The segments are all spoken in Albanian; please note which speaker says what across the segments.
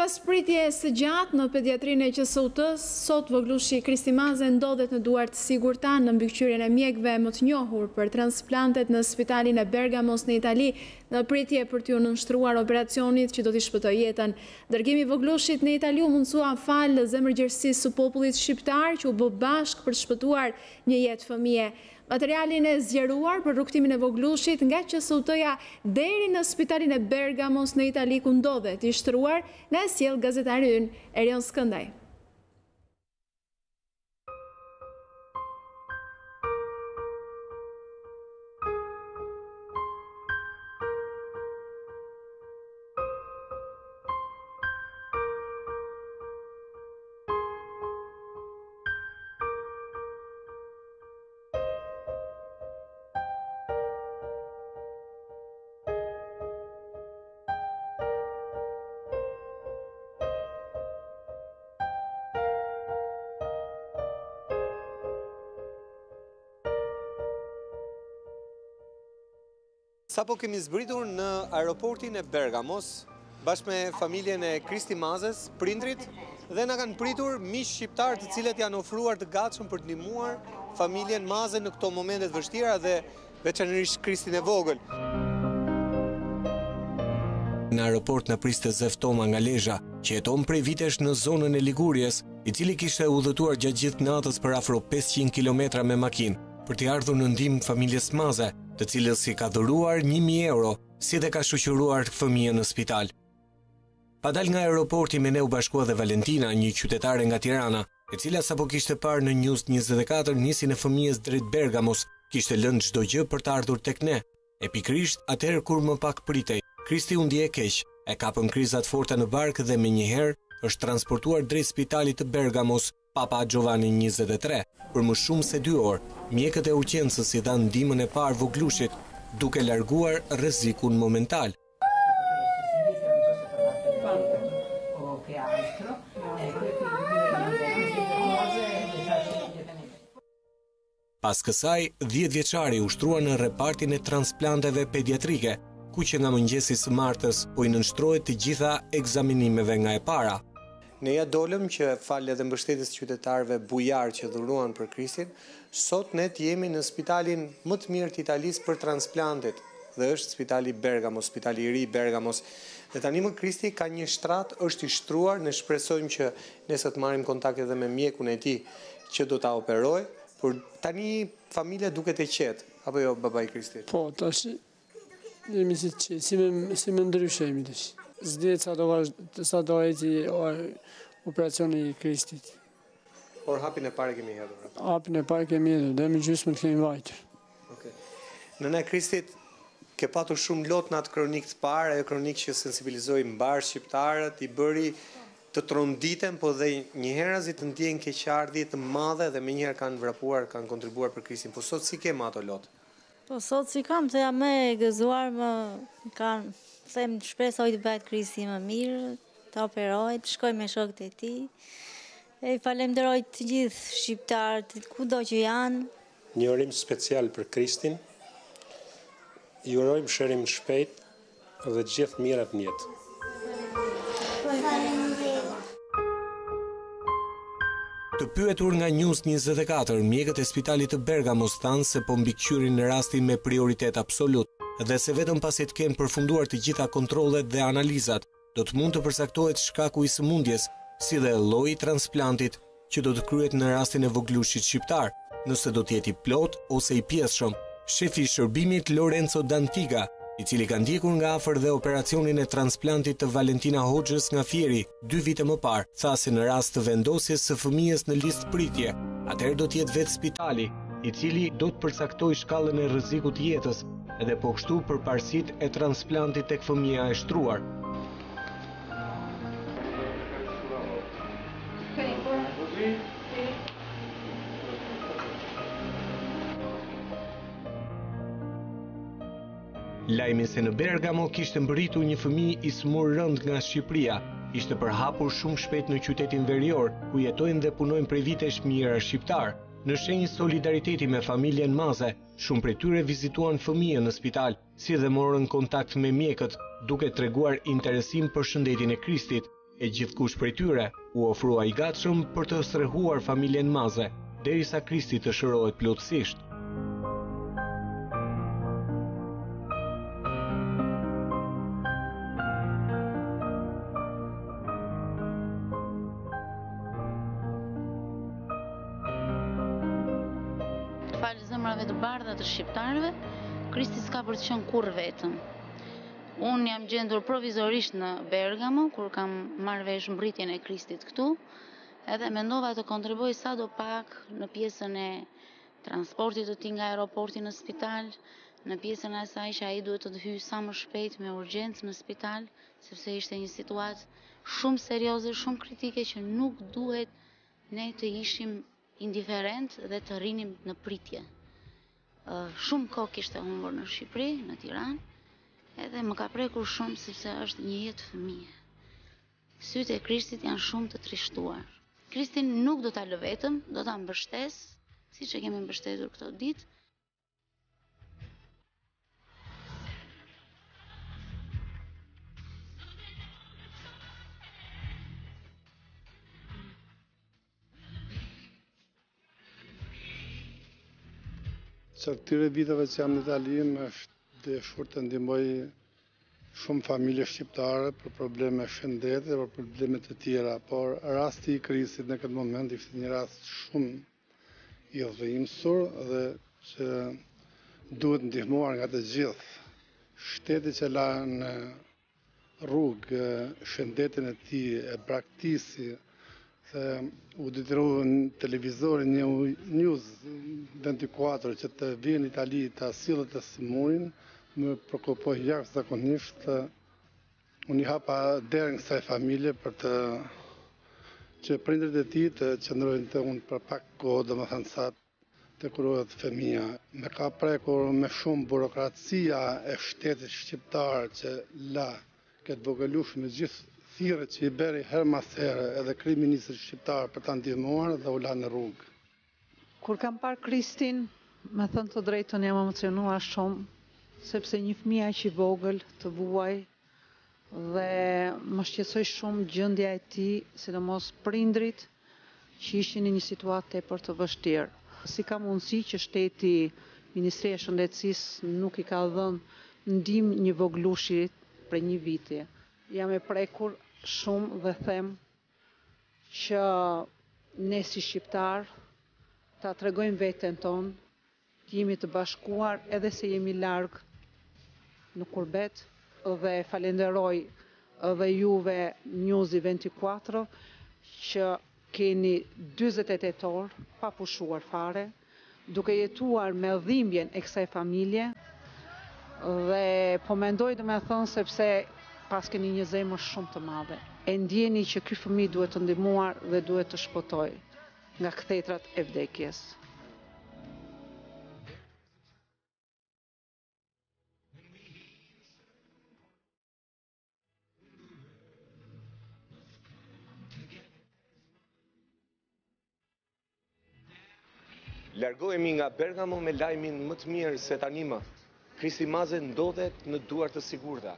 Speaker 1: Pas pritje së gjatë në pediatrinë e QSUT-s, sot voglushi Kristi Maze ndodhet në duart sigurta në mbikëqyrjen e mjekëve më të njohur për transplantet në spitalin e Bergamos në Itali, në pritje për t'ju nënshtruar operacionit që do t'i shpëtojë jetën. Dërgimi i voglushit në Itali u mundsua fal zemërgjegjësisë së popullit shqiptar që u bë bashkë për të shpëtuar një jetë fëmije. Materialin e zgjeruar për rrugtimin e voglushit nga QSUT-ja deri në spitalin e Bergamos në Itali ku ndodhet i shtruar nga sjell gazetari ynë Erion Skëndaj.
Speaker 2: Sapo kemi zbritur në aeroportin e Bergamos, bashkë me familjen e Kristi Mazes, prindrit, dhe na kanë pritur miq shqiptar të cilët janë ofruar të gatshëm për të ndihmuar familjen Maze në këto momentet vështira dhe veçanërisht Kristin e vogël. Në aeroport na priste Zef Toma nga Lezhë, që jeton prej vitesh në zonën e Liguriës, i cili kishte udhëtuar gjatë gjithë natës për afro 500 kilometra me makinë, për t'i ardhur në ndihmë familjes Maze, të cilës si ka dhuruar 1.000 euro, si dhe ka shoqëruar fëmijën në spital. Pa dal nga aeroporti me ne u bashkua dhe Valentina, një qytetare nga Tirana, e cila sapo kishte parë në News 24 nisin e fëmijës drejt Bergamos, kishte lënë çdo gjë për të ardhur tek ne. E pikërisht atëherë kur më pak pritej, Kristi u ndje keq, e kapën krizat forta në barkë dhe menjëherë është transportuar drejt spitalit të Bergamos, Papa Giovanni 23. Për më shumë se 2 orë, mjekët e urgjencës i dhanë ndihmën e parë voglushit, duke larguar rrezikun momental. Pas kësaj, 10 vjeçari u shtrua në repartin e transplanteve pediatrike, ku që nga mëngjesi së martës u i nënshtrohet të gjitha ekzaminimeve nga e para. Ne ja dolëm që falë edhe mbështetjes qytetarëve bujar që dhuruan për Kristin, sot ne jemi në spitalin më të mirë të Italisë për transplantet, dhe është spitali Bergamos, spitali i ri Bergamos. Dhe tani më Kristi ka një shtrat, është i shtruar, ne shpresojmë që nesër të marrim kontakt edhe me mjekun e tij që do ta operojë, por tani familja duket e qetë, apo jo babai Kristi?
Speaker 3: Po, tash jemi si me ndryshemi tash. S'dihet sa do eci operacioni i Kristit.
Speaker 2: Por hapin e parë kemi hedhur.
Speaker 3: Hapin e parë kemi hedhur, dhe me gjysmën kemi vajtur.
Speaker 2: Okay. Nëna e Kristit, ke patur shumë lot në atë kronik të parë, ajo kronik që sensibilizoi mbar shqiptarët, i bëri të tronditen, po dhe njëherë të ndjejnë keqardhje të madhe dhe menjëherë kanë vrapuar, kanë kontribuar për Kristin. Po sot si kem ato lot?
Speaker 4: Po sot si kam, se jam me gëzuar, më kanë them shpresoj të bëhet Kristi më mirë, të operoj, të shkoj me shokët e tij. E falenderoj të gjithë shqiptarët, kudo që janë.
Speaker 5: Një urim special për Kristin. Ju urojmë shërim shpejt dhe të gjithë mirat në jetë.
Speaker 2: Të pyetur nga News 24, mjekët e spitalit të Bergamos thanë se po mbikëqyrin në rastin me prioritet absolut, dhe se vetëm pasi të kenë përfunduar të gjitha kontrollet dhe analizat, do të mund të përsaktohet shkaku i sëmundjes, si dhe lloji i transplantit që do të kryhet në rastin e voglushit shqiptar, nëse do të jetë i plot ose i pjesshëm. Shefi i shërbimit Lorenzo Dantiga, i cili ka ndjekur nga afër dhe operacionin e transplantit të Valentina Hoxhës nga Fieri 2 vite më parë, tha se në rast të vendosjes së fëmijës në listë pritje, atëherë do të jetë vetë spitali, i cili do të përcaktojë shkallën e rrezikut të jetës, edhe po kështu për parësitë e transplantit tek fëmia e shtruar. Lajmi se në Bergamo kishte mbërritur një fëmijë i smur rënd nga Shqipëria, ishte përhapur shumë shpejt në qytetin verior, ku jetojnë dhe punojnë prej vitesh mijëra shqiptar. Në shenjë solidariteti me familjen Maze, shumë prej tyre vizituan fëmijën në spital, si dhe morën kontakt me mjekët, duke treguar interesim për shëndetin e Kristit. e gjithkush prej tyre u ofrua i gatshëm për të strehuar familjen Maze, derisa Krishti të shërohet plotësisht.
Speaker 6: Falë zemrave të bardha të shqiptarëve, Krishti s'ka për të qenë kurrë vetëm. Unë jam gjendur provizorisht në Bergamo, kur kam marrë vesh mbritjen e Krishtit këtu, edhe mendova të kontriboj sado pak në pjesën e transportit të tij nga aeroporti në spital, në pjesën e asaj që ai duhet të hyjë sa më shpejt me urgjencë në spital, sepse ishte një situatë shumë serioze, shumë kritike që nuk duhet ne të ishim indiferent dhe të rrinim në pritje. Shumë kohë kishte humbur në Shqipëri, në Tiranë, edhe më ka prekur shumë sepse është një jetë fëmije. Sytë e Krishtit janë shumë të trishtuar. Krishtin nuk do ta lë vetëm, do ta mbështes, siç e kemi mbështetur këto ditë.
Speaker 7: Që këtyre viteve që jam në Itali, më është dëshur të ndihmoj shumë familje shqiptare për probleme shëndete dhe për probleme të tjera, por rasti i Krishtit në këtë moment ishte një rast shumë i dhimbësor dhe që duhet ndihmuar nga të gjithë. Shteti që la në rrugë shëndetin e tij, e braktisi, u detyru në televizorin një News 24 që të vjen në Itali të sillet të simurin, më prekupoi jashtëzakonisht. Unë i hapa derën kësaj familje për që prindërit e tij të qëndrojnë të unë për pak kohë, domethënë sa të kurohet fëmia. Me ka prekur me shumë burokracia e shtetit shqiptar që la këtë vogelush me gjithë thirrjet që i bëri her mas here edhe kryeministri shqiptar për ta ndihmuar dhe u la në rrugë.
Speaker 8: Kur kam parë Krishtin, me thënë të drejtën jam emocionuar shumë, sepse një fëmijë aq i vogël të vuaj dhe më shqetësoi shumë gjendja e tij, sidomos prindrit që ishin në një situatë tepër të vështirë. Si ka mundësi që shteti, Ministria e Shëndetësisë nuk i ka dhënë ndihmë një voglushi për një viti? Jam e prekur shumë dhe them që ne si shqiptar ta tregojmë veten tonë, të jemi të bashkuar edhe se jemi larg në kurbet, dhe falenderoj edhe juve News 24 që keni 48 orë pa pushuar fare, duke jetuar me dhimbjen e kësaj familje, dhe po mendoj domethënë sepse pas keni një zemër shumë të madhe. E ndjeni që ky fëmijë duhet të ndihmuar dhe duhet të shpëtojë nga kthetrat e vdekjes.
Speaker 2: Largohemi nga Bergamo me lajmin më të mirë se tani më. Krishti Maze ndodhet në duart të sigurta,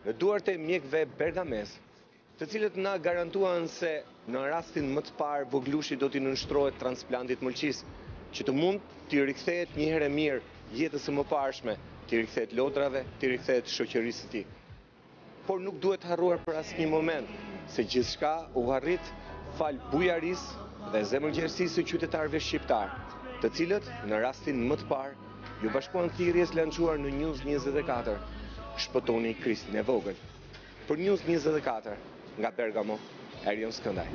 Speaker 2: në duart e mjekëve bergames, të cilët na garantuan se në rastin më të parë voglushi do t'i nënshtrohet transplantit mëlçis, që të mund t'i rikthehet një herë mirë jetës së mëparshme, t'i rikthehet lodrave, t'i rikthehet shoqërisë së tij. Por nuk duhet harruar për asnjë moment se gjithçka u arrit fal bujarisë dhe zemërgjerësisë së qytetarëve shqiptar, të cilët në rastin më të parë ju bashkuan thirrjes lançuar në News 24, shpëtoni Krishtin e vogël. Për News 24 nga Bergamo, Erion Skëndaj.